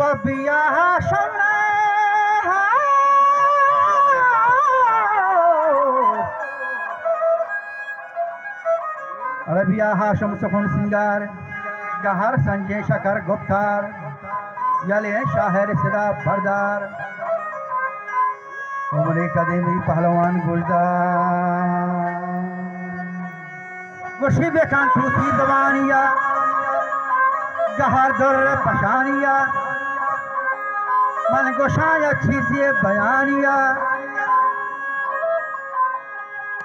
وبياها شمنا ربياها شمس خون سنگار گهر سنجے شکر گفتار یلے شاہر صدا بردار عمر قدیمی پہلوان گلدار وشی بکان توتی زبانیا گہر در پشانیا من گوشایا چیزی بیانیا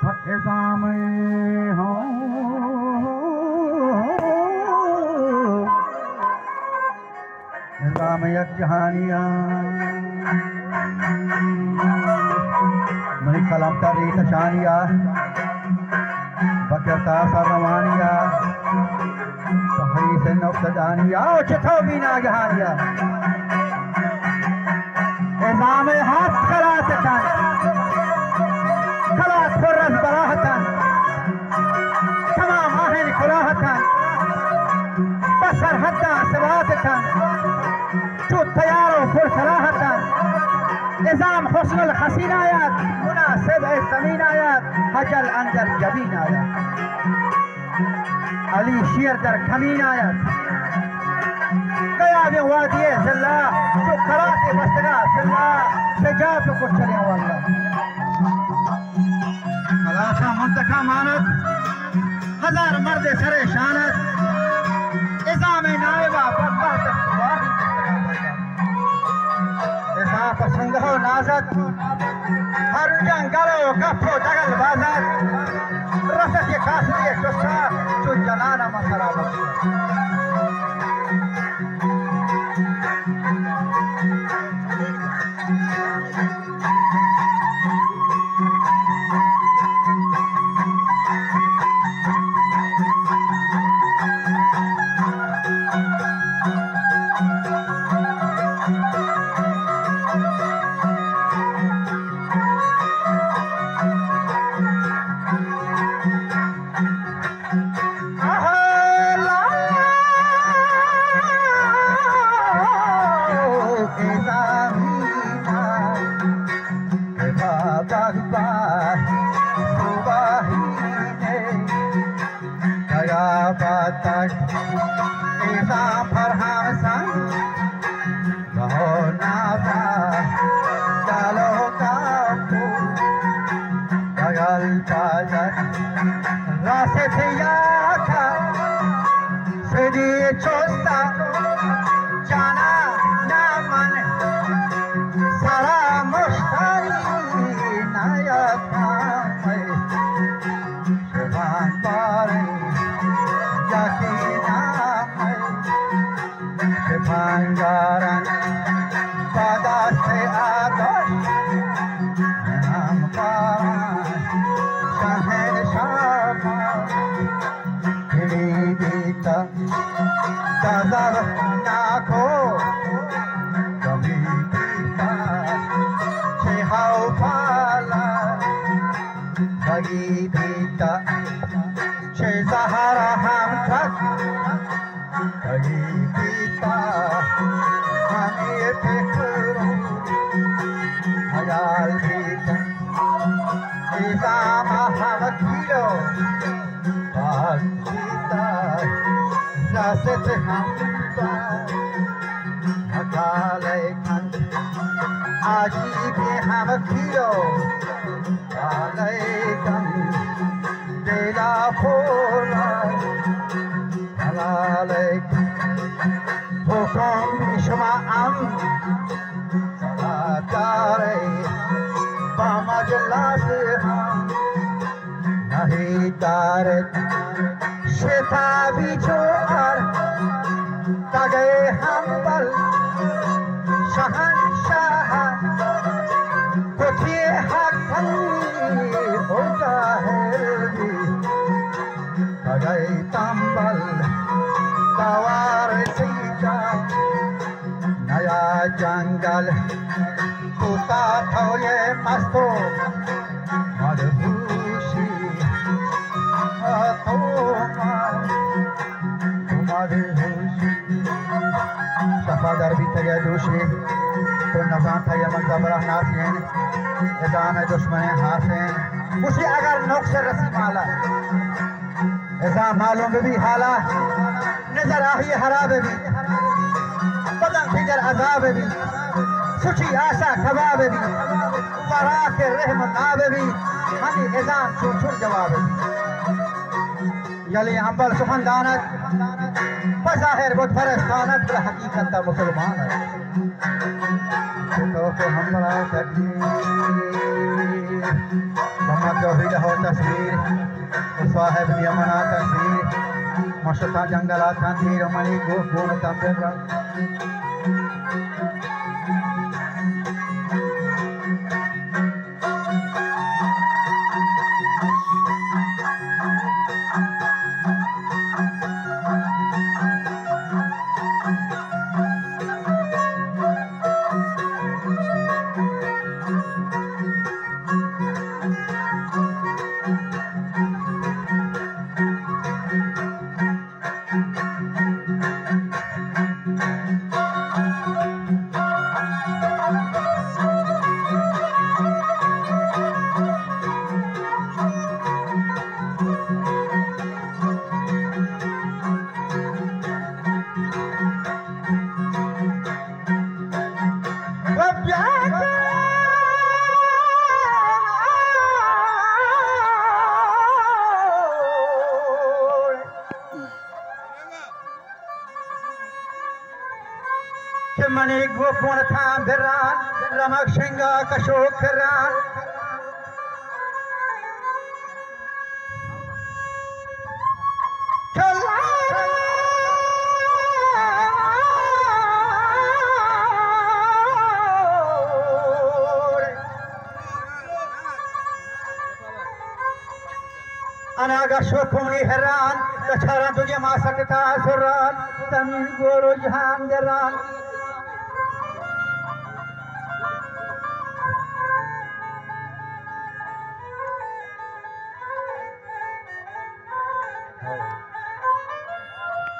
فقضام ہوں نظام یک جہانیا منی کلام تری تشانیا بکرتا سروانیا بحری سے نقصدانیا چتھو بینا گہانیا نظام ہاتھ خلاتتن خلات فرز براہتن تمام آہن کلاہتن بسر حدہ سباتتن چو تیارو پر صلاحتن نظام حسن الحسین آیات مناسب زمین آیات حجل اندر جبین آیات علی شیر در کمین آیات قیام وادی زلہ جو خلات بستگاہ زلہ سجاب کو چلے واللہ خلاصہ منتقہ مانت ہزار مرد سر شانت نظام نائبہ بدبخت صباحی نظام پسند ہو نازت ہر جنگلو گفو دگل بازت رسک قاسری شستا جو جنانا مسرا بخشا Isam Hamkilo Bhakta Rasit Hamba Akale Khan Aji Bhi Hamkilo Alaikum Dela Phola Alaikum Hukum Shma Am Salatare Bamajla Se Ham Nahi Taret Sheta Bichor Tage Hambal Shahan Shah Kuthi Hakani Hota Herbi Tage Tambal Tawar Sita Naya Jangal Kuta Thoye Masto Madhushi Atoma Madhushi Shafadar Bitaya Dushi तो नज़ान था ये मंज़र बड़ा नासिन इज़ान दुश्मन हासिन मुझे अगर नौक्शर रसी माला इज़ान मालूम भी हाला नज़र आही हराब भी बदन फिजर अज़ाब भी सुची आशा खबाब भी पराख रहम नाब भी हनी इज़ान छुर छुर जवाब भी यली अंबल सुखनदानत बज़ाहिर बुत फरस्तानत हकीकत मुसलमान तो हमरा तकदीर ममा तौहीद हो तस्वीर साहिब नियमना तस्वीर मशता जंगला तंदीर मणि गो गुण तंदर मने गोपुण था बिरान रमक शिंगा कशोक फिरान अनागा शोकुमनी हैरान कछारा तुझे मा सकता सुरान तमीन गोरो जहान दरान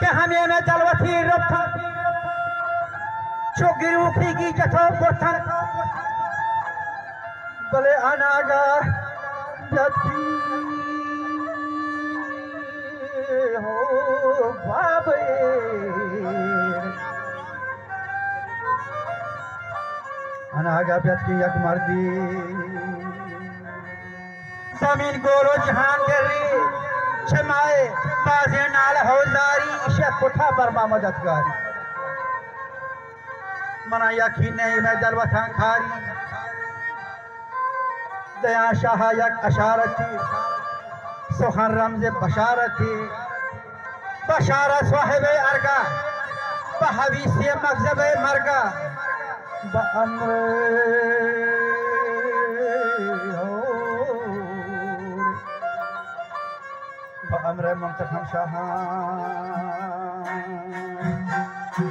के हमें में जलवथी रथा चोगिरू की जथो पथन बोले अनागा जथी हो बाबे अनागा जथी यक मर्दी जमीन गोरो जहान करी छमाए बाजे नाल हौदारी इशा कोठा बर्मा मददगारी मना यकीन नहीं मैं जलवा खारी दया शाह यक अशारती सुखन रमज बशारती बशारा साहिब अरगा बहवी से मकजब मरगा बअमरे अमरे मुंतखम शाहान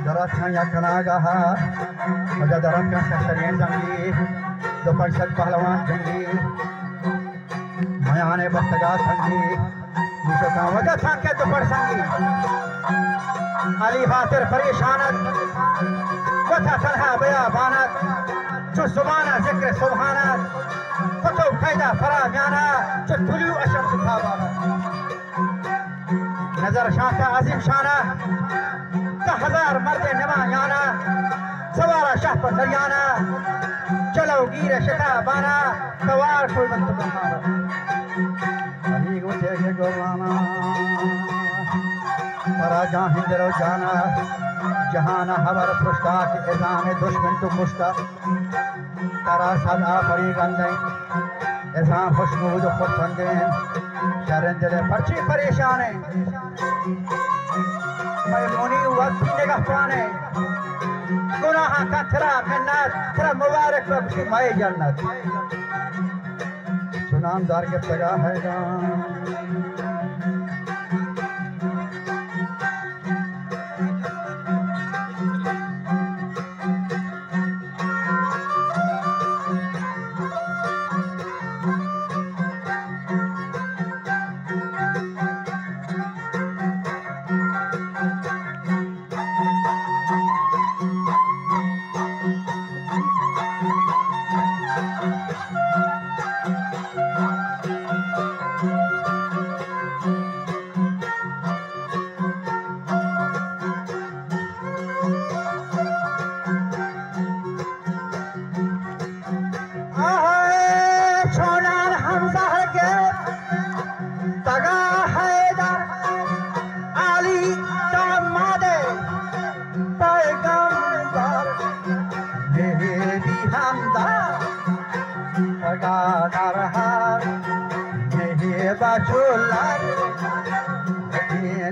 दरत खां या कनागा मजा दरत का सरियन जंगी दो परिषद पहलवान जंगी मयाने बस्तगा संगी निशो का वजह था के तो पढ़ संगी अली हासिर परेशानत कथा तरह बया बानत जो सुबाना जिक्र सुबहानत फतो खैदा फरा म्याना जो तुलियो अशम सिखावाला नजर शांता अजीम शाना का हजार मर्द निमा याना सवारा शाह पर दरियाना चलो गिरे शता बाना सवार कोई बंद बहारा अभी गुटे के गोवाना तरा जहाँ हिंदरो जाना जहाना हवर पुष्टा के एजाम दुश्मन तो पुष्टा तरा सदा परी गंदे एजाम खुशबू जो खुशबंदे शरंजले पर्ची परेशान है मैं मुनी वक्त निगाह पाने गुनाह का थरा मिन्नत थरा मुबारक बख्शी माए जन्नत सुनामदार के तगा है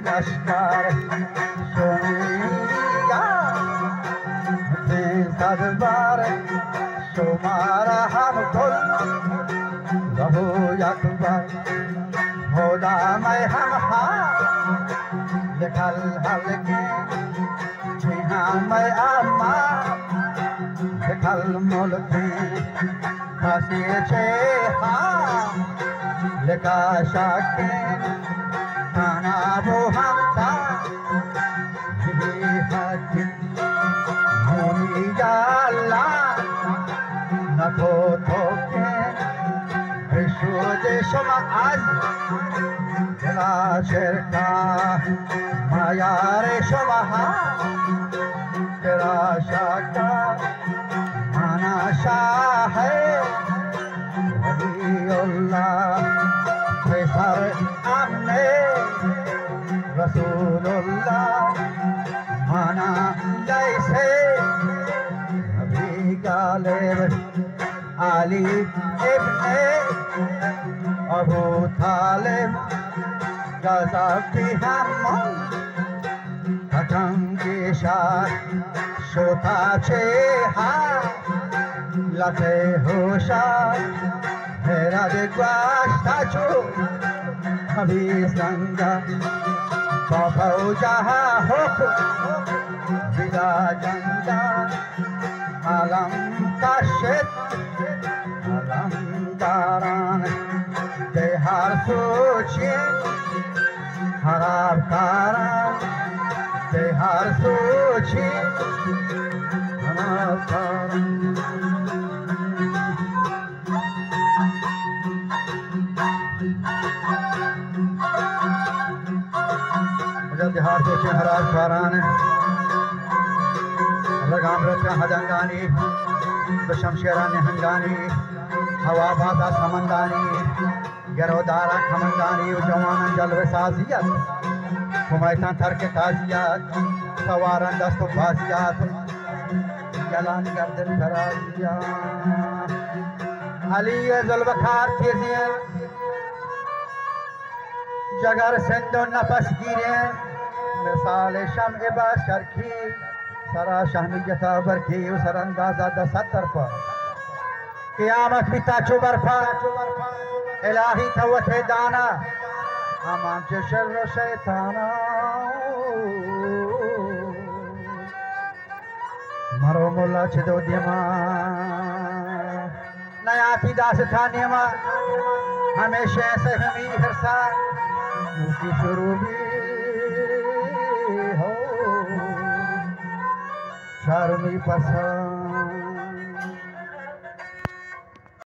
लश्कर सुनिया सदबार शुमारा हम कुल रहू अकबर होदा मैं हम लिखल हल्के जिहाँ मैं अम्मा लिखल मुल्के हसी छे लिखा शाके खाना वो हम था होनी जाला न तो के विश्व देश में आज जला शेर का माया रे शोभा तेरा शाका माना शाह है सर आमने रसूलुल्लाह माना जैसे अभी गालिब आली इब्ने अबू तालिब गज़ाबी हम हटंगी शाह शोता छे हा लते होशा हेरा दे ग्वाश्ता चो अभी संगा बाबू जहा हो विदा जंगा आलम काशित आलम दारान बेहार सोचे खराब कारान बेहार सोचे खराब कारान बिहार सोचे हराज फारान लगाम रत्या हजंगानी बशमशेरा निहंगानी हवा बाता समंदानी गरोदारा खमंदानी जवान जलव साजियत हुमैता थर के ताजियत सवारन दस्त बाजियत जलान गर्दन कराजिया अली जुल्फकार तेजियन जगर सिंधु नफस गिरे मिसाल शम बशर की सरा शहमियत बरखी सर अंदाजा दसतर पर क़यामत पिता चुबरफा इलाही तवथे दाना हमाम से शर्र शैताना मरो मुल्ला छिदो दिमा नया थी दास था नियमा हमेशा से हमी हरसा की शुरू भी हो शर्मी पसंद